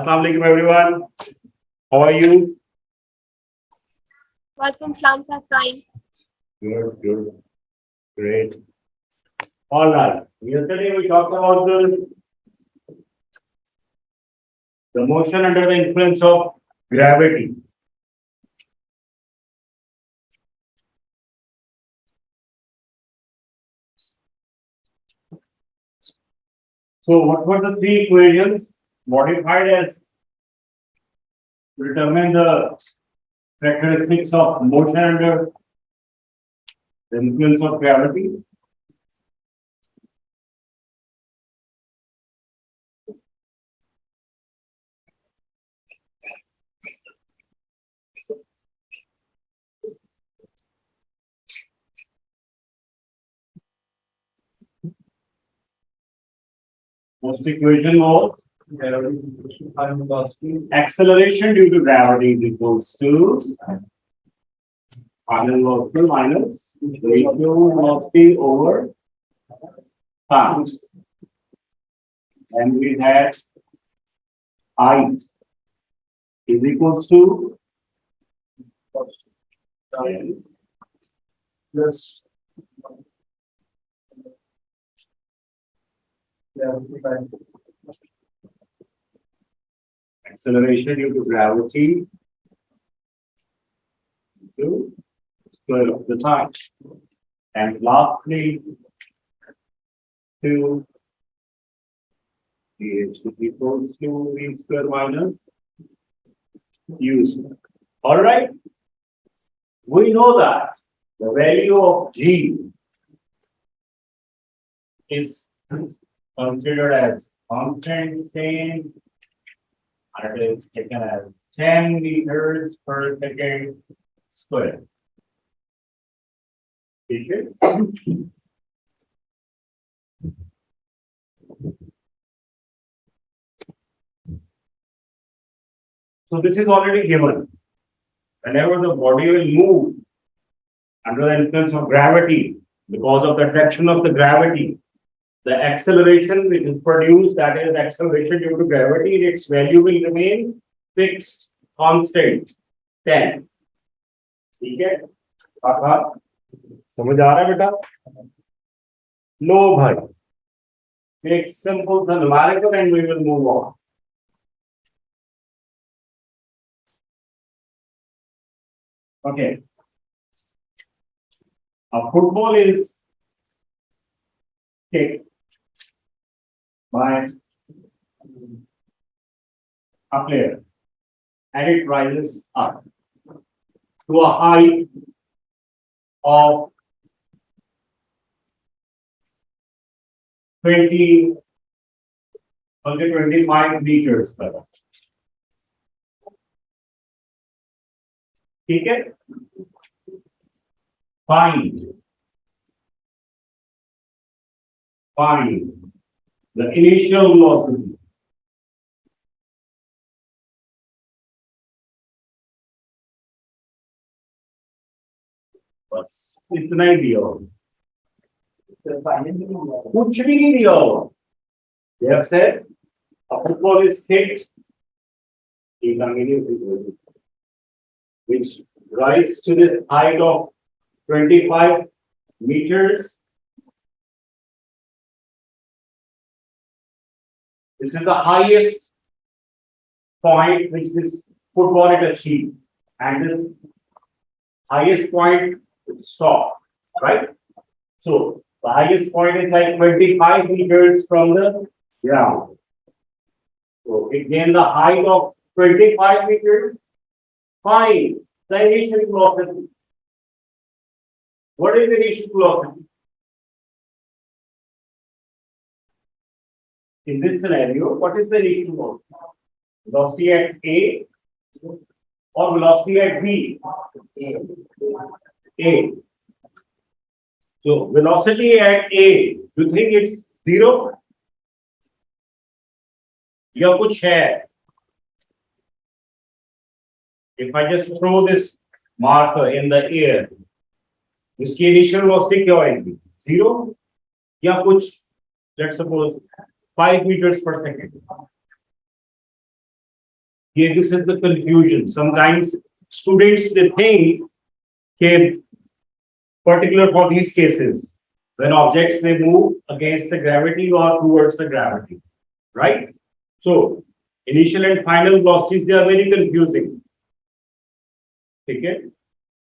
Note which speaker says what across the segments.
Speaker 1: Assalamu alaikum everyone. How are you?
Speaker 2: Welcome, Salam, sir. Fine.
Speaker 1: Good. Great. All right. Yesterday we talked about the motion under the influence of gravity. So what were the three equations modified as to determine the characteristics of motion under the influence of gravity? First equation was acceleration due to gravity is equals to final velocity minus ratio velocity over time. And we had height is equals to plus acceleration due to gravity to square of the time. And lastly, to dh is equals to v square minus u square. All right. We know that the value of g is considered as constant same, and it is taken as 10 meters per second square. Okay. So this is already given. Whenever the body will move under the influence of gravity, because of the attraction of the gravity, the acceleration which is produced, that is acceleration due to gravity, its value will remain fixed, constant, 10. ठीक है? समझ आ रहा है बेटा? लो भाई. Take simple numerical and we will move on. Okay. A football is kicked by a player and it rises up to a height of 25 meters per hour. ठीक है? Find the initial velocity. बस इतना ही दिया हो. कुछ भी नहीं दिया हो. They have said a football is hit which rise to this height of 25 meters. This is the highest point which this football it achieved, and this highest point stop, right? So the highest point is like 25 meters from the ground. So it gained the height of 25 meters. Find the initial velocity. What is initial velocity? In this scenario, what is the initial velocity? Velocity at A or velocity at B? A. So velocity at A, you think it's 0? या कुछ है? If I just throw this marker in the air, इसकी initial velocity क्या होगी? 0 या कुछ, let's suppose 5 meters per second. Yeah, this is the confusion. Sometimes students they think that particular for these cases when objects they move against the gravity or towards the gravity, right? So initial and final velocities they are very confusing. Okay.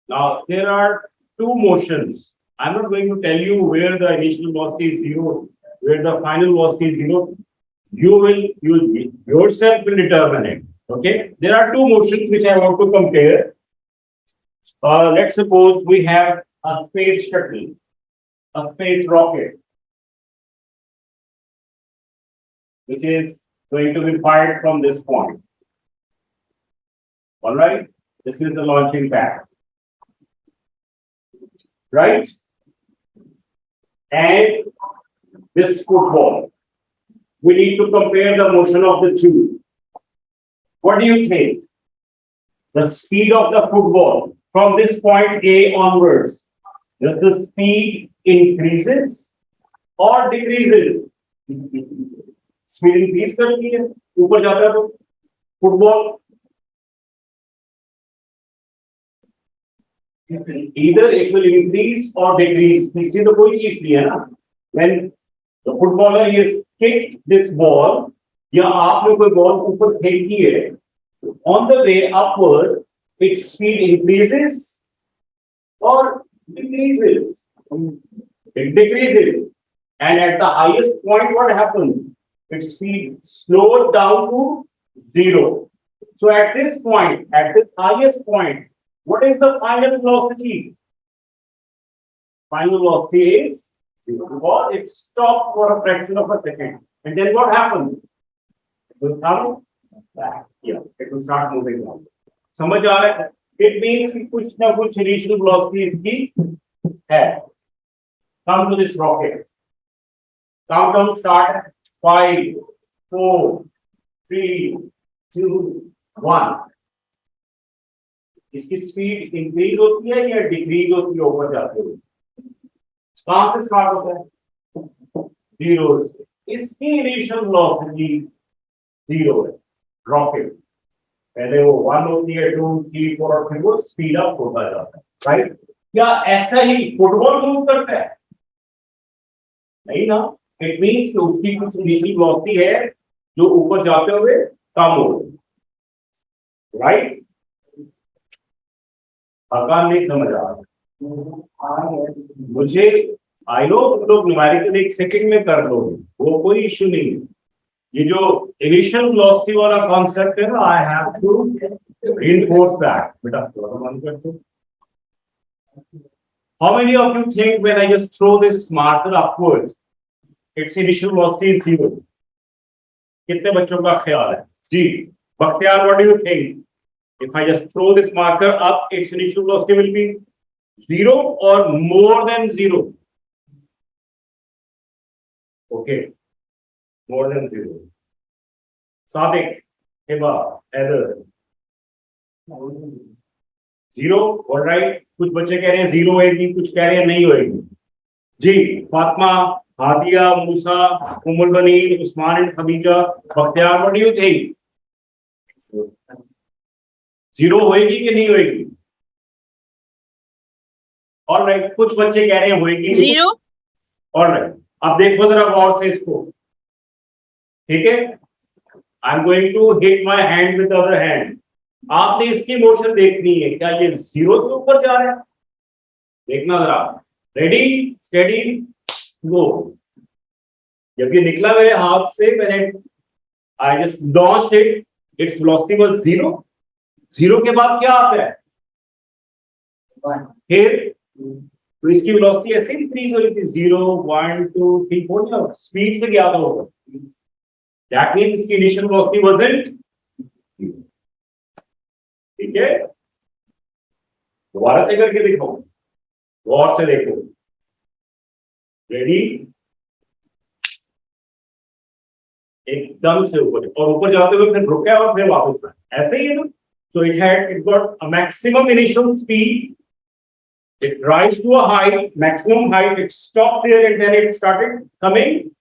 Speaker 1: Now there are two motions. I'm not going to tell you where the initial velocity is zero, where the final velocity is zero. You yourself will determine it. Okay. There are two motions which I want to compare. Let's suppose we have a space shuttle, a space rocket, which is going to be fired from this point. All right. This is the launching pad, right? And this football. We need to compare the motion of the two. What do you think? The speed of the football from this point A onwards, does the speed increases or decreases? Speed increase करती है ऊपर जाता है तो football either it will increase or decrease. तीसरी तो कोई चीज नहीं है ना. When the footballer is kicked this ball, या आपने कोई बॉल ऊपर फेंकी है, on the way upward, its speed increases or decreases. It decreases, and at the highest point, what happens? Its speed slowed down to zero. So at this point, at this highest point, what is the final velocity? Final velocity is because it stopped for a fraction of a second. And then what happens? It will come back. Yeah, it will start moving on. समझ आ रहा है? It means कि कुछ ना कुछ initial velocity इसकी है. Come to this rocket. Countdown start. 5, 4, 3, 2, 1. इसकी स्पीड इंक्रीज होती है या डिक्रीज होती है ऊपर जाते हुए? कहां से स्टार्ट होता है? जीरो से. इसकी इनिशियल वेलोसिटी जीरो है. रॉकेट पहले वो 1 होती है, 2, 3, 4 और फिर वो स्पीड अप होता जाता है, राइट? क्या ऐसा ही फुटबॉल मूव करता है? नहीं ना. इट मींस कि उसकी कुछ इनिशियल वेलोसिटी है जो ऊपर जाते हुए कम हो, राइट? आकार नहीं समझ आ रहा मुझे. आई नो तुम लोग न्यूमेरिकल एक सेकंड में कर लोगे, वो कोई इश्यू नहीं है. ये जो इनिशियल वेलोसिटी वाला कॉन्सेप्ट है ना, I have to reinforce that. बेटा थोड़ा मन कर दो. How many of you think when I just throw this marker upwards its initial velocity is zero? कितने बच्चों का ख्याल है? जी Bakhtiyar, what do you think? If I just throw this marker up, its initial velocity will be zero or more than zero. Okay, more than zero. Sadiq, Hiba, Heather. Zero, all right. कुछ बच्चे कह रहे हैं zero होएगी, कुछ कह रहे हैं नहीं होएगी. जी Fatima, Hadia, Musa, Ummul Baneer, Usman and Khadija, Bakhtiyar, what do you think? Zero होएगी कि नहीं होएगी? ऑलराइट, कुछ बच्चे कह रहे हैं होएगी जीरो. ऑलराइट, अब देखो जरा गौर से इसको, ठीक है? I am going to hit my hand with the other hand. आपने इसकी मोशन देखनी है. क्या ये जीरो से ऊपर जा रहा है? देखना जरा. रेडी, स्टेडी, गो. जब ये निकला मेरे हाथ से, मैंने I just launched it, its velocity was zero. Zero के बाद क्या आता है? फिर तो इसकी वेलोसिटी ऐसे इंक्रीज हो रही थी. 0, 1, 2, 3, 4 स्पीड से क्या होगा? दैट मींस इसकी इनिशियल वेलोसिटी वाजंट. ठीक है, दोबारा से करके देखो, गौर से देखो. रेडी, एकदम से ऊपर और ऊपर जाते हुए फिर रुका और फिर वापस आया. ऐसे ही है ना. So it got a maximum initial speed. It rise to a height, maximum height. It stopped there and then it started coming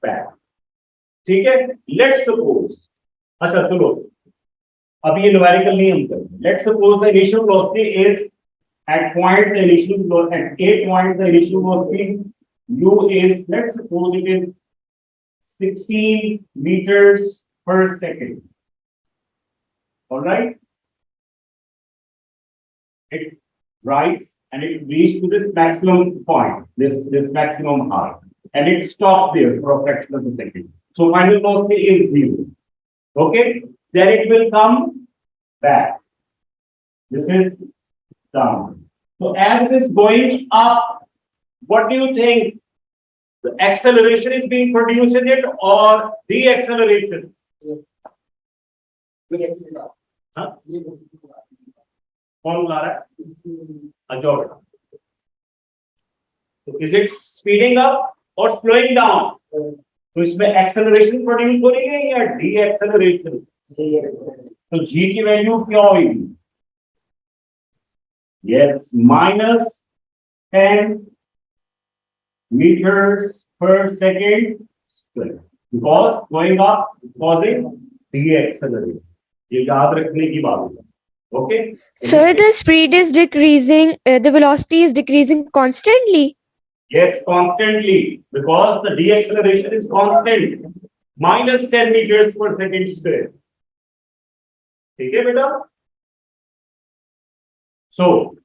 Speaker 1: back. ठीक है? Let's suppose. अच्छा चलो. अभी ये न्यूमेरिकल नहीं हम करेंगे. Let's suppose the initial velocity is at point the initial velocity at a point the initial velocity u is, let's suppose it is 16 meters per second. All right. It rises and it reached to this maximum point, this maximum height, and it stopped there for a fraction of a second. So final velocity is zero. Okay, then it will come back. This is down. So as it is going up, what do you think? The acceleration is being produced in it or deceleration? Huh? कौन ला रहा है? Ajod. So is it speeding up or slowing down? तो इसमें acceleration produce हो रही है या deceleration? तो g की वैल्यू क्या होगी? Yes, minus 10 meters per second square. Because going up causing deceleration. ये याद रखने की बात है. Okay.
Speaker 2: Sir, the speed is decreasing, the velocity is decreasing constantly.
Speaker 1: Yes, constantly, because the deceleration is constant. Minus 10 meters per second square. ठीक है बेटा? So,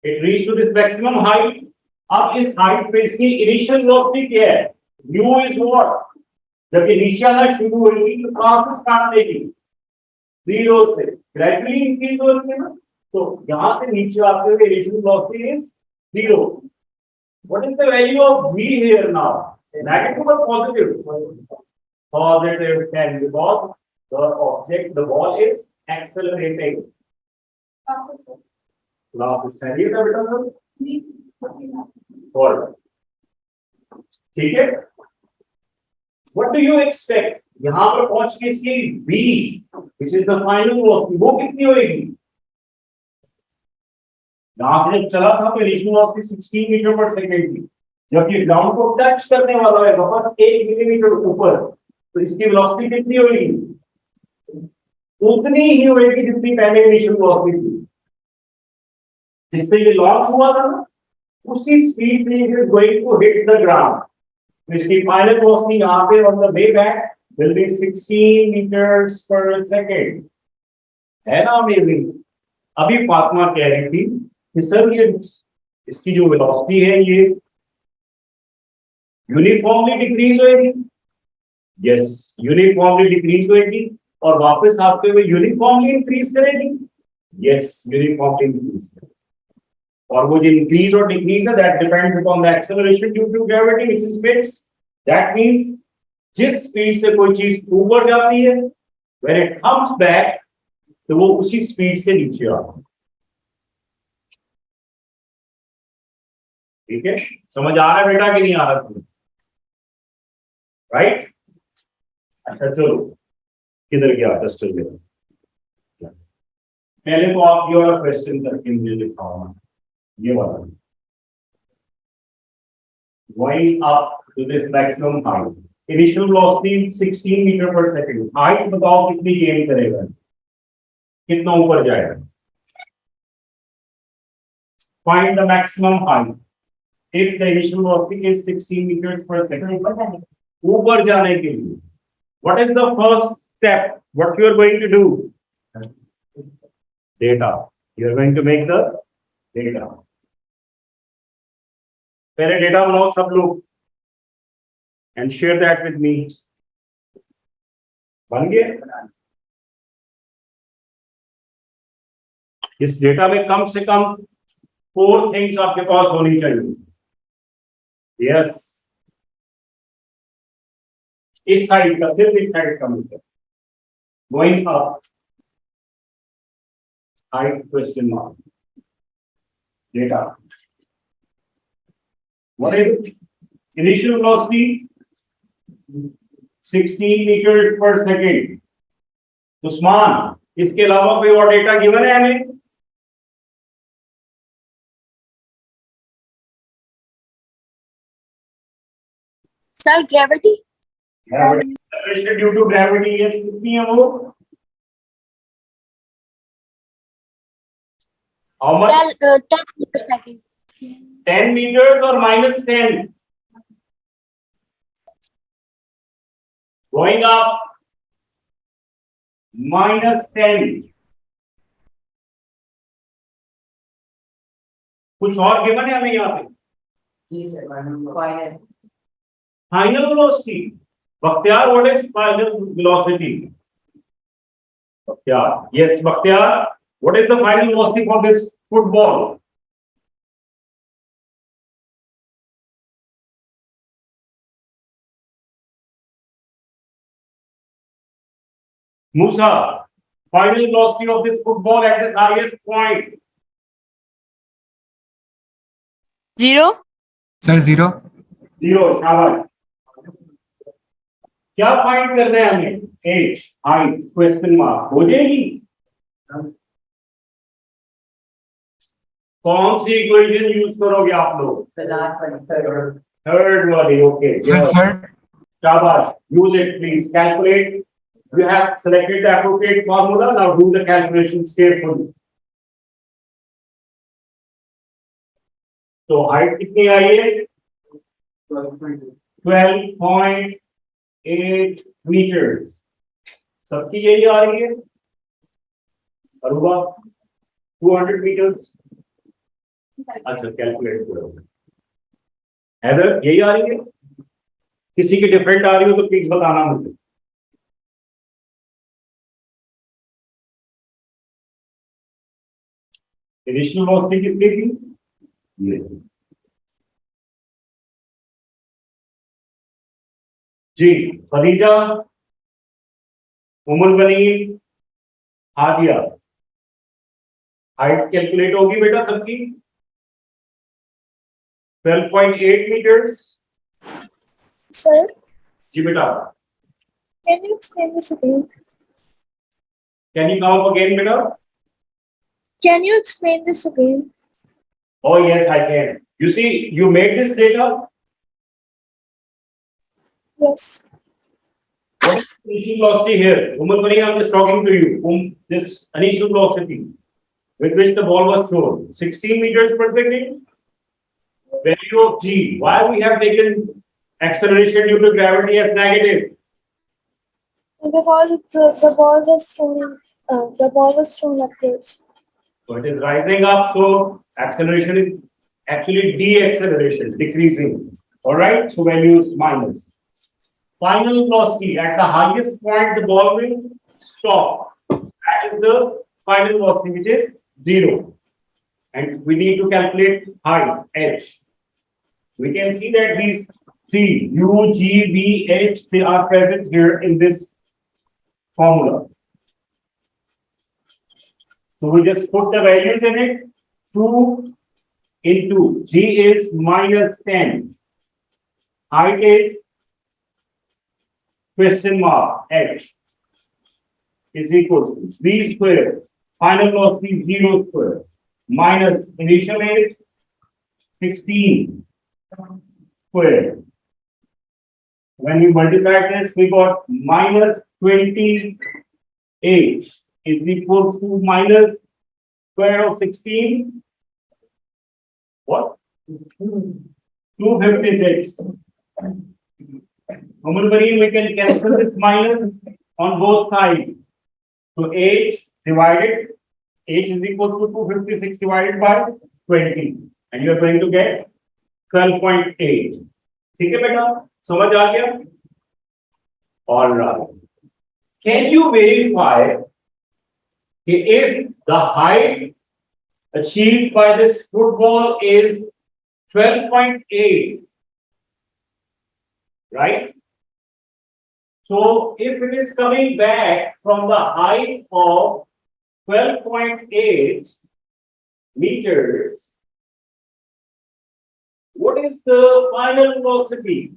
Speaker 1: it reached to this maximum height. अब इस height पे इसकी initial velocity क्या है? U is what? जब ये नीचे आना शुरू होगी तो कहाँ से start लेगी? Zero से. Gradually increase हो रही है ना? तो यहाँ से नीचे आते हुए initial velocity is zero. What is the value of v here now? Negative or positive? Positive 10 because the object, the ball is accelerating. Law of study का बेटा सब? Forward. ठीक है? What do you expect? यहाँ पर पहुंच के इसकी v, which is the final velocity, वो कितनी होगी? यहाँ से जब चला था तो initial velocity 16 मीटर पर सेकंड थी. जब ये ग्राउंड को टच करने वाला है वापस 1 मिलीमीटर ऊपर, तो इसकी वेलोसिटी कितनी होगी? उतनी ही होगी जितनी पहले इनिशियल वेलोसिटी थी. जिससे ये लॉन्च हुआ था ना, उसी स्पीड से it is going to hit the ground. तो इसकी फाइनल वेलोसिटी यहाँ पे on the way back will be 16 metres per second. है ना अमेजिंग? अभी फातिमा कह रही थी कि सर ये इसकी जो वेलोसिटी है ये यूनिफॉर्मली डिक्रीज होएगी. यस, यूनिफॉर्मली डिक्रीज होएगी और वापस आपके वो यूनिफॉर्मली इंक्रीज करेगी. यस, यूनिफॉर्मली इंक्रीज करेगी. और वो जो इंक्रीज और डिक्रीज है that depends upon the acceleration due to gravity which is fixed. That means जिस स्पीड से कोई चीज ऊपर जाती है व्हेन इट कम्स बैक तो वो उसी स्पीड से नीचे आती है. ठीक है, समझ आ रहा है बेटा कि नहीं आ रहा तुम्हें? राइट? अच्छा चलो, किधर गया टेस्टर गया? पहले तो आप ये वाला क्वेश्चन करके मुझे दिखाओ. ये वाला going up to this maximum height, initial velocity 16 metre पर सेकंड. हाइट बताओ कितनी गेन करेगा, कितना ऊपर जाएगा? Find the maximum height if the initial velocity is 16 meters per second. ऊपर जाने के लिए what is the first step? What you are going to do? Data. You are going to make the data. पहले data बनाओ सब लोग and share that with me. बन गए? इस डेटा में कम से कम 4 थिंग्स आपके पास होनी चाहिए. यस, इस साइड का, सिर्फ इस साइड का मिलता है. Going up, height question mark, data. What is it? Initial velocity 16 meters per second. Usman, इसके अलावा कोई और डेटा गिवन है हमें?
Speaker 2: Sir, gravity?
Speaker 1: Gravity. Acceleration due to gravity, yes, कितनी है वो? How much?
Speaker 3: 10 meters second.
Speaker 1: 10 meters or minus 10? Going up. Minus 10. कुछ और गिवन है हमें यहाँ पे? Final velocity. Bakhtiar, what is final velocity? Bakhtiar. Yes, Bakhtiar. What is the final velocity for this football? Musa, final velocity of this football at its highest point.
Speaker 3: 0.
Speaker 4: Sir, 0.
Speaker 1: 0, शाबाश. क्या find करना है हमें? As, height, question mark हो जाएगी? कौन सी equation use करोगे आप लोग? थर्ड वाली. Okay,
Speaker 4: Sir, third.
Speaker 1: शाबाश. Use it please. Calculate. You have selected the appropriate formula. Now do the calculations carefully. So height कितनी आई है? 12.8 meters. सबकी यही आ रही है? Aruba 200 meters. अच्छा कैलकुलेट करो. हैदर यही आ रही है? किसी की डिफरेंट आ रही हो तो प्लीज बताना मुझे. एडिशनल वेलोसिटी कितनी थी? ये जी. खदीजा, उमुल बनीन, हादिया. हाइट कैलकुलेट होगी बेटा सबकी? 12.8 meters.
Speaker 3: Sir,
Speaker 1: जी बेटा.
Speaker 3: can you explain this again?
Speaker 1: Can you come up again बेटा?
Speaker 3: Can you explain this again?
Speaker 1: Oh yes, I can. You see, you made this data.
Speaker 3: Yes.
Speaker 1: What is the initial velocity here? Umar Bani, I'm just talking to you. This initial velocity with which the ball was thrown. 16 meters per second. Value of g. Why we have taken acceleration due to gravity as negative?
Speaker 3: Because the ball was thrown upwards.
Speaker 1: So it is rising up, so acceleration is actually deceleration, decreasing. All right, so value is minus. Final velocity at the highest point, the ball will stop. That is the final velocity, which is 0. And we need to calculate height, h. We can see that these three, u, g, v, h, they are present here in this formula. So we just put the values in it. 2 into g is minus 10. Height is question mark h is equal to v square. Final velocity 0 square minus initial is 16 square. When we multiply this, we got minus 28 is equal to minus square of 16. What? 256. Umar Bareen, we can cancel this minus on both sides. So h divided, h is equal to 256 divided by 20. And you are going to get 12.8. ठीक है बेटा? समझ आ गया? All right. Can you verify if the height achieved by this football is 12.8, right? So if it is coming back from the height of 12.8 meters, what is the final velocity?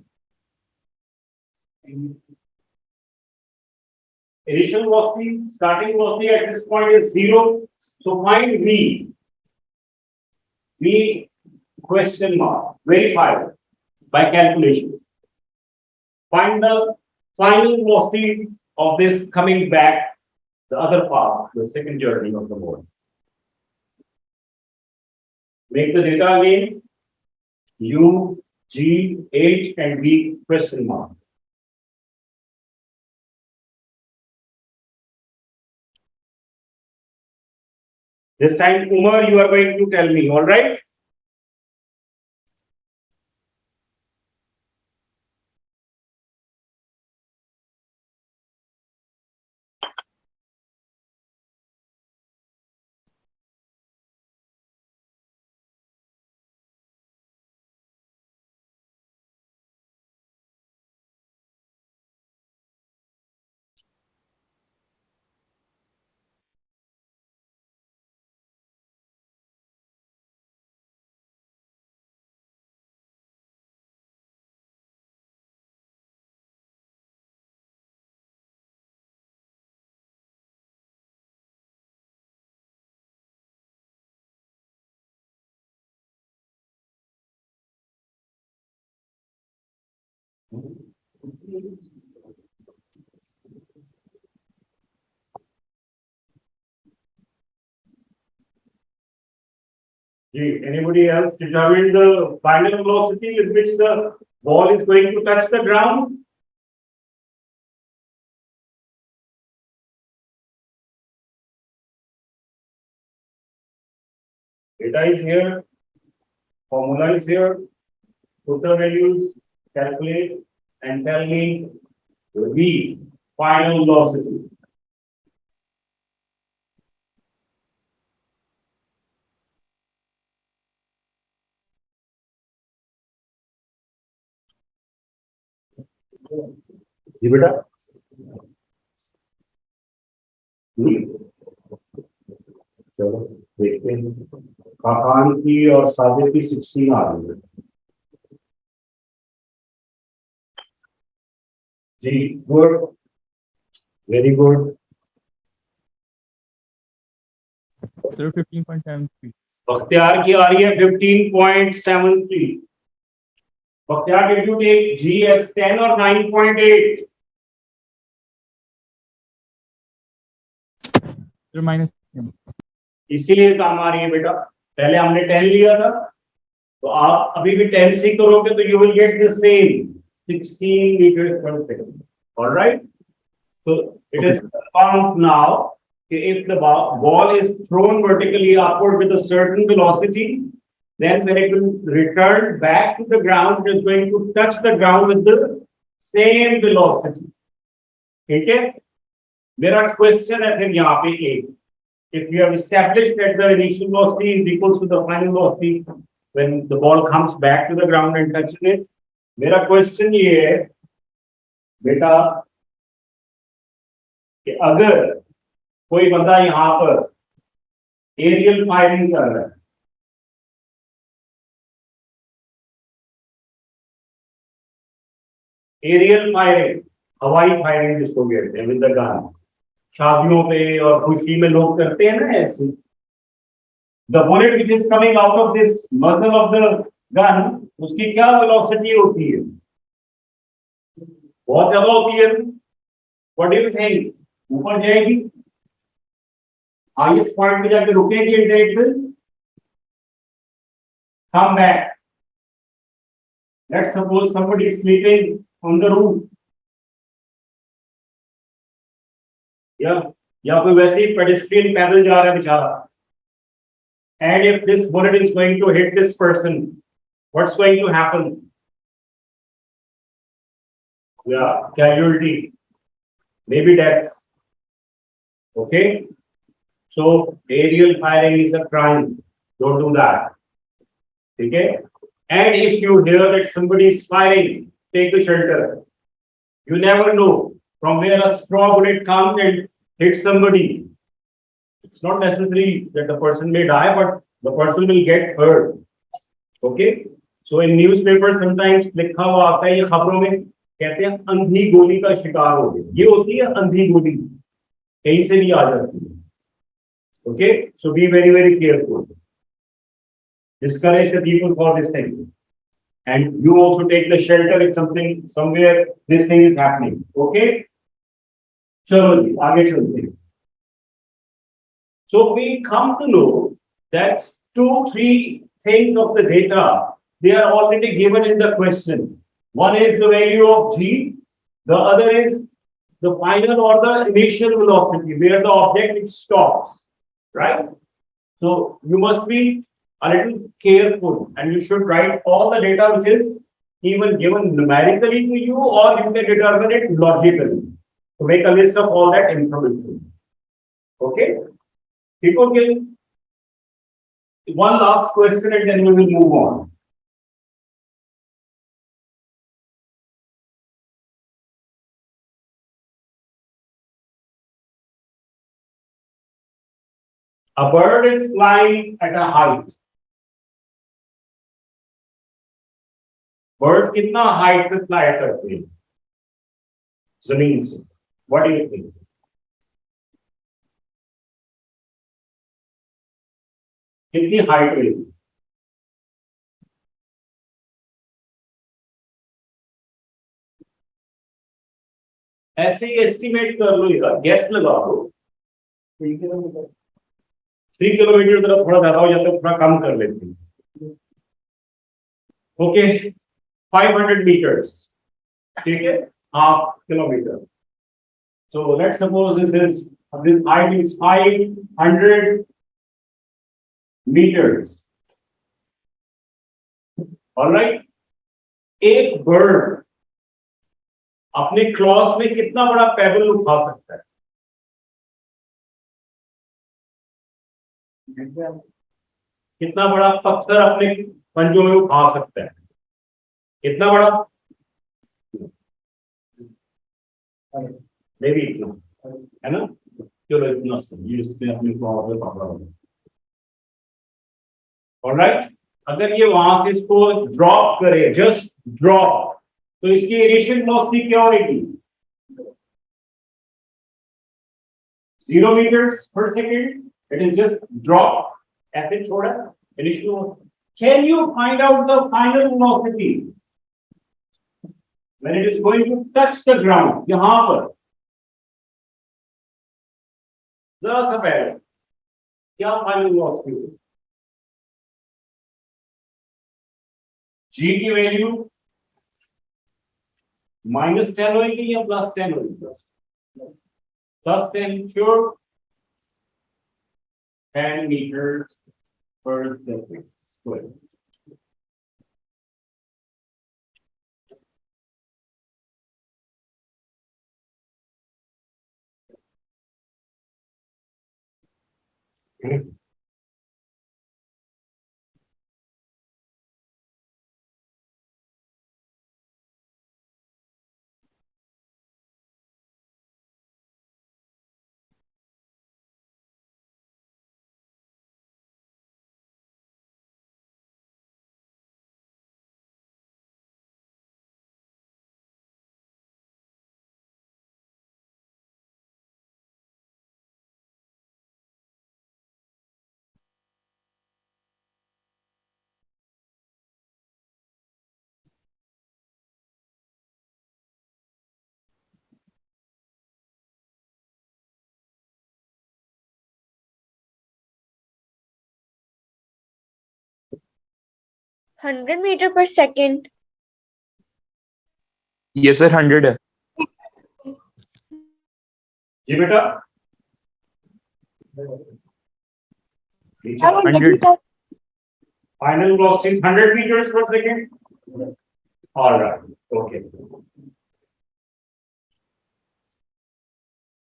Speaker 1: Initial velocity, starting velocity at this point is 0. So find v. V question mark. Verify by calculation. Find the final velocity of this coming back, the other part, the second journey of the ball. Make the data again. U, G, H, and V question mark. This time, Umar, you are going to tell me, all right? Anybody else determine the final velocity with which the ball is going to touch the ground? Data is here, formula is here, put the values, calculate, and tell me V, final velocity. जी बेटा चलो देखते हैं खान की और सादिक की 16 आ रही है जी good very good
Speaker 5: Sir, 15.73.
Speaker 1: Bakhtiyar की आ रही है 15.73 Bakhtiyar did you take G as 10 or 9.8
Speaker 5: Sir, minus 10.
Speaker 1: इसीलिए काम आ रही है बेटा पहले हमने 10 लिया था तो आप अभी भी 10 से करोगे तो you will get the same 16 meters per second all right so it is found now if the ball is thrown vertically upward with a certain velocity then when it will return back to the ground it is going to touch the ground with the same velocity ठीक है मेरा question है फिर यहाँ पे एक if we have established that the initial velocity is equal to the final velocity when the ball comes back to the ground and touches it, मेरा question ये है, बेटा, कि अगर कोई बंदा यहाँ पर aerial firing कर रहा है, aerial firing, हवाई firing जिसको कहते हैं with the gun, शादियों पे और खुशी में लोग करते हैं ना ऐसे the bullet which is coming out of this muzzle of the gun उसकी क्या velocity होती है बहुत ज्यादा होती है what do you think ऊपर जाएगी highest point पे जाके रुकेगी and it will come back let's suppose somebody is sleeping on the roof या कोई वैसे ही pedestrian पैदल जा रहा है बेचारा and if this bullet is going to hit this person what's going to happen casualty maybe death okay so aerial firing is a crime don't do that okay and if you hear that somebody is firing take a shelter you never know from where a straw bullet comes and hits somebody it's not necessary that the person may die but the person will get hurt okay so in newspaper sometimes लिखा हुआ आता है ये खबरों में कहते हैं अंधी गोली का शिकार हो गए ये होती है अंधी गोली कहीं से भी आ जाती है okay so be very careful discourage the people for this thing and you also take the shelter if something somewhere this thing is happening okay चलो जी आगे चलते हैं so we come to know that 2, 3 things of the data, they are already given in the question. One is the value of g, the other is the final or the initial velocity where the object stops, right? So you must be a little careful and you should write all the data which is even given numerically to you, or you can determine it logically. So make a list of all that information. Okay? People can one last question and then we will move on. A bird is flying at a height. Bird कितना height पे fly करते हैं जमीन से? What do you think? कितनी height रहेगी? ऐसे ही estimate कर लो यार, गैस लगा दो। 3 किलोमीटर तरफ थोड़ा ज्यादा हो जाता है, थोड़ा कम कर लेते हैं। ओके, 500 meters, ठीक है, half kilometre. So let's suppose this height is 500 meters. All right, एक बर्ड अपने क्लॉस में कितना बड़ा पेबल उठा सकता है? कितना बड़ा पत्थर अपने पंजों में उठा सकता है? कितना बड़ा? Maybe इतना, है ना? चलो इतना इससे अपने क्लॉस में पकड़ा होगा। ऑलराइट, अगर ये वहां से इसको ड्रॉप करे, जस्ट ड्रॉप, तो इसकी इनिशियल वेलोसिटी क्या होगी? 0 meters per second. It is just drop, ऐसे छोड़ा, initial velocity. Can you find out the final velocity when it is going to touch the ground? यहाँ पर जरा सा पहले क्या फाइनल वेलोसिटी होगी? जी की वैल्यू -10 होगी या +10 होगी? +10, sure. 10 meters per second square.
Speaker 2: Hundred meter per second.
Speaker 6: Yes, sir, 100 है।
Speaker 1: जी बेटा,
Speaker 3: I want
Speaker 6: 100.
Speaker 3: to
Speaker 1: final velocity is 100 meters per second. All right, okay.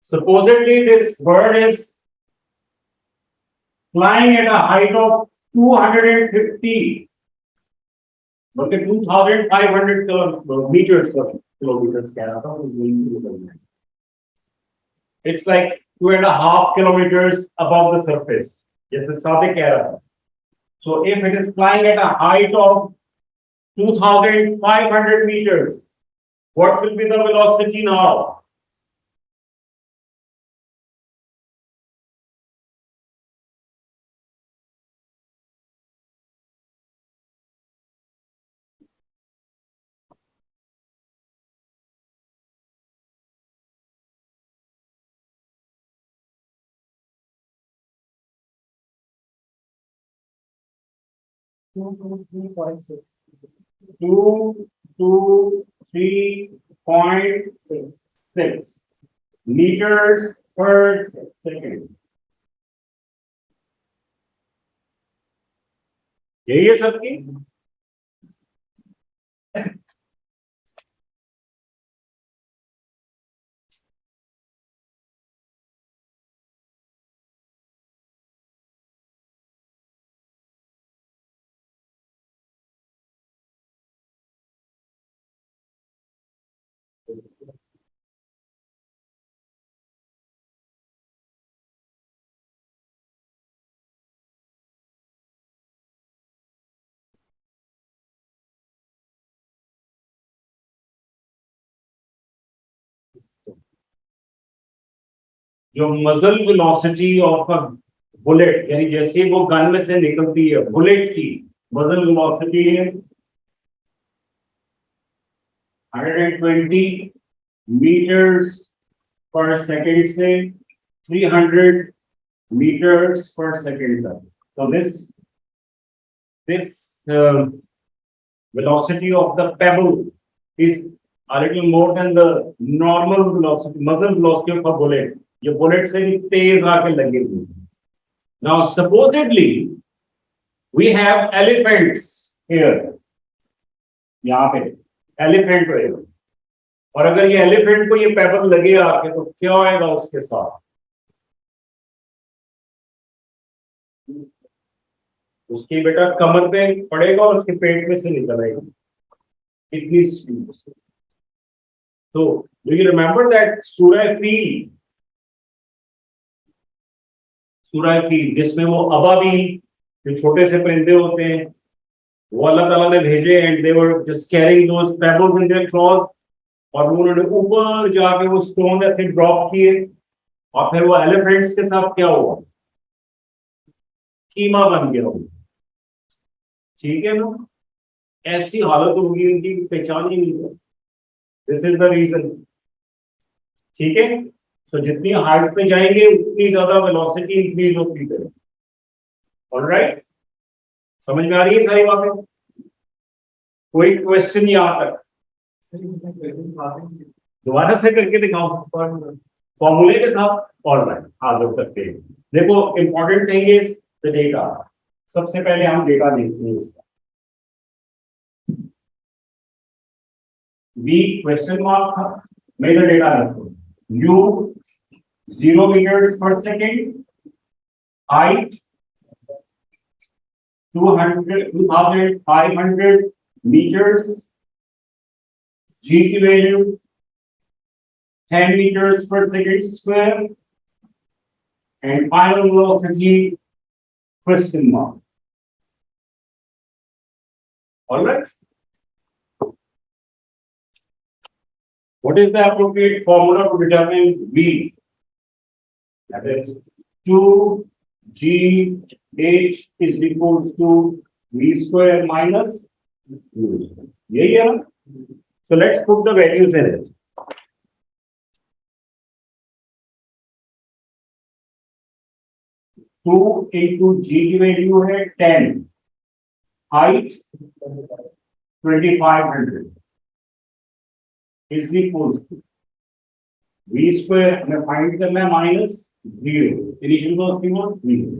Speaker 1: Supposedly this bird is flying at a height of 250, okay, 2,500 meters per kilometers. It's like 2.5 kilometers above the surface. Yes, the Sadik era. So if it is flying at a height of 2,500 meters, what will be the velocity now? 223.6 meters per second. यही है सबकी. जो मजल velocity of a bullet, यानी जैसे वो gun में से निकलती है बुलेट की मजल वेलोसिटी है 120 meters per second से 300 meters per second तक. So this velocity of the pebble is a little more than the normal velocity, muzzle velocity of a bullet. ये बुलेट से भी तेज आके लगे हुए. Now supposedly we have elephants here. यहाँ पे एलिफेंट रहेगा, और अगर ये एलिफेंट को ये पेबल लगे आके तो क्या होएगा उसके साथ? उसकी बेटा कमर पे पड़ेगा और उसके पेट में से निकल आएगा इतनी स्पीड से. तो डू यू रिमेंबर दैट सूरह फील जिसमें वो अबाबील जो छोटे से परिंदे होते हैं वो अल्लाह ताला ने भेजे, and they were just carrying those pebbles in their claws, और उन्होंने ऊपर जाके वो स्टोन ऐसे ड्रॉप किए, और फिर वो एलिफेंट्स के साथ क्या हुआ? कीमा बन गया वो. ठीक है ना? ऐसी हालत होगी उनकी पहचान ही नहीं. This is the reason. ठीक है, तो जितनी हाइट पे जाएंगे उतनी ज्यादा वेलोसिटी इंक्रीज होती है. ऑलराइट, समझ में आ रही है सारी बातें? कोई क्वेश्चन यहाँ तक? दोबारा से करके दिखाओ फॉर्मूले के साथ. ऑलराइट, आगे करते हैं. देखो, important thing is the data. सबसे पहले हम डेटा देखते हैं इसका. वी क्वेश्चन मार्क था, मैं इधर डेटा लिखता हूं. You 0 meters per second, height 2500 meters, g की value 10 meters per second square, and final velocity question mark. All right. What is the appropriate formula to determine V? That is 2GH is equals to V square minus U. यही है ना? So let's put the values in it. 2 into G की value है 10, height 2500 is equals to V square हमें find करना है minus 0. Initial velocity वो 0.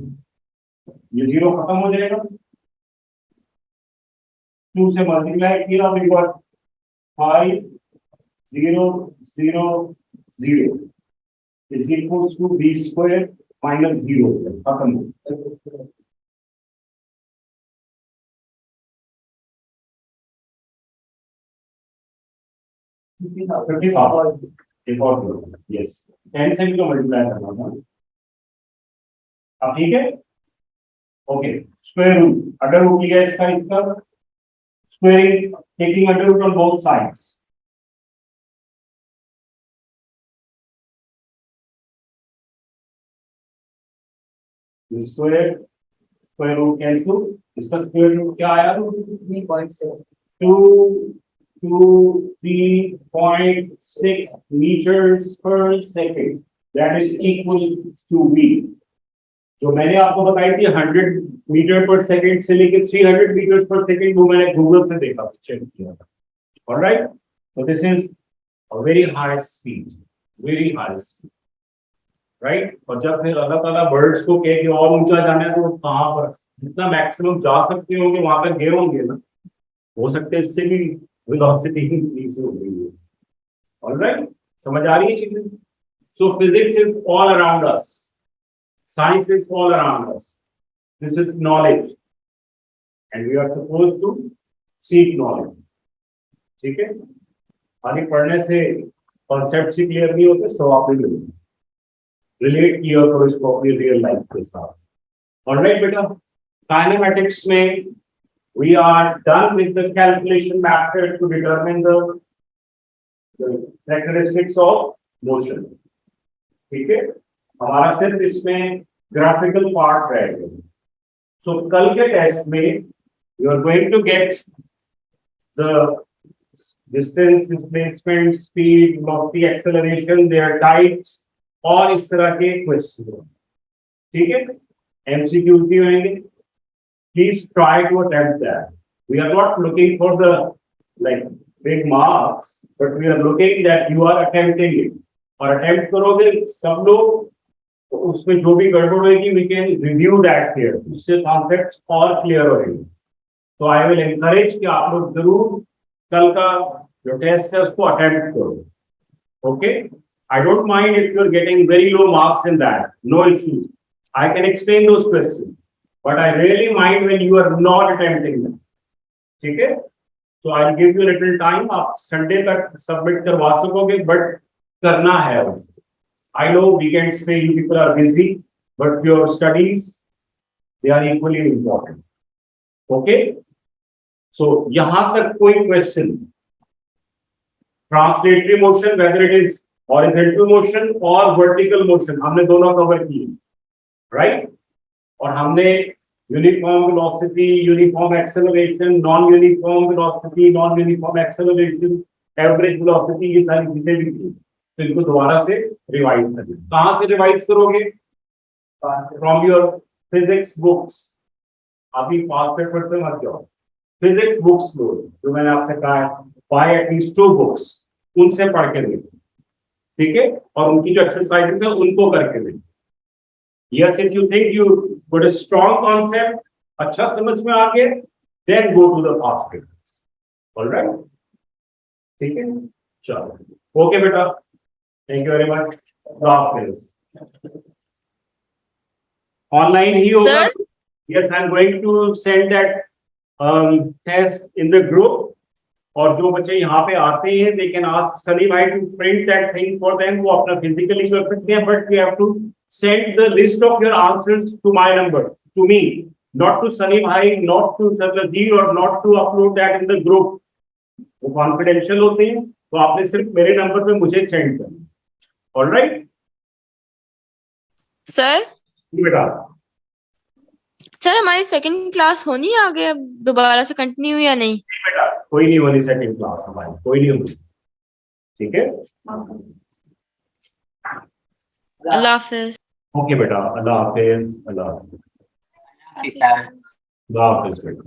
Speaker 1: ये 0 खत्म हो जाएगा, 2 से मल्टीप्लाई किया, we got 5000 is equals to V square minus 0. खत्म. यस, 10 से भी तो मल्टीप्लाई करना था. अब ठीक है. Okay, square root, under root लिया इसका squaring, taking under root on both sides. Square root cancel, इसका स्क्वायर रूट क्या आया? 223.6 meters per second. That is equal to V. जो मैंने आपको बताई थी 100 मीटर पर सेकंड से लेके 300 मीटर पर सेकंड, वो मैंने गूगल से देखा, चेक किया था। Alright, so this is a very high speed, very high speed, right? और जब फिर अल्लाह ताला बर्ड्स को कहे कि और ऊंचा जाना है, तो कहाँ पर जितना मैक्सिमम जा सकते होंगे वहां तक गए होंगे ना, हो सकते हैं इससे भी वेलोसिटी इंक्रीज हो गई है। ऑलराइट, समझ आ रही है चीजें? So physics is all around us, science is all around us. This is knowledge, and we are supposed to seek knowledge. ठीक है, खाली पढ़ने से कॉन्सेप्ट ही क्लियर नहीं होते, सो आप रिलेट किया करो इसको अपनी रियल लाइफ के साथ। ऑलराइट बेटा, काइनेमेटिक्स में we are done with the calculation method to determine the characteristics of motion. ठीक है, हमारा सिर्फ इसमें ग्राफिकल पार्ट रहेगा। सो कल के टेस्ट में you are going to get the distance, displacement, speed, velocity, acceleration, their types और इस तरह के क्वेश्चन। ठीक है, MCQs भी होंगे। Please try to attempt that. We are not looking for the like big marks, but we are looking that you are attempting it. और attempt करोगे सब लोग, तो उसमें जो भी गड़बड़ होगी, we can review that here. उससे concepts और clear होंगे। तो I will encourage कि आप लोग जरूर कल का जो टेस्ट है उसको attempt करो। Okay? I don't mind if you are getting very low marks in that. No issue. I can explain those questions. But I really mind when you are not attempting them. ठीक है? So I'll give you a little time. आप Sunday तक submit करवा सकोगे, but करना है। I know weekends में you people are busy, but your studies, they are equally important. Okay? So यहाँ तक कोई question? Translatory motion, whether it is horizontal motion or vertical motion, हमने दोनों cover किए, right? और हमने uniform velocity, uniform acceleration, non uniform velocity, non uniform acceleration, average velocity, ये सारी चीजें भी थी। तो इनको दोबारा से रिवाइज करना। कहाँ से रिवाइज करोगे? From your physics books. अभी फास्ट पेपर पे मत जाओ, फिजिक्स बुक्स लो, जो मैंने आपसे कहा है, बाय एटलीस्ट 2 बुक्स, उनसे पढ़ के देखो। ठीक है, और उनकी जो एक्सरसाइजेज है उनको करके देखो। Yes, if you think you got a strong concept, अच्छा समझ में आ गया, then go to the fast paper. All right? ठीक है, चलो, okay बेटा, thank you very much. Online ही होगा। Yes, I'm going to send that test in the group. और जो बच्चे यहाँ पे आते हैं, they can ask Sunny bhai to print that thing for them. वो अपना physically कर सकते हैं, but we have to send the list of your answers to my number, to me, not to Sunny bhai, not to Sarlaji, or not to upload that in the group. वो confidential होते हैं, तो आपने सिर्फ मेरे number पे मुझे send करना। All right?
Speaker 6: सर
Speaker 1: बेटा,
Speaker 6: सर हमारी सेकंड क्लास होनी है आगे, अब दोबारा से कंटिन्यू या नहीं?
Speaker 1: बेटा कोई नहीं होनी सेकंड क्लास हमारी, कोई नहीं होनी। ठीक है,
Speaker 6: अल्लाह हाफिज।
Speaker 1: ओके बेटा, अल्लाह हाफिज। अल्लाह हाफिज बेटा।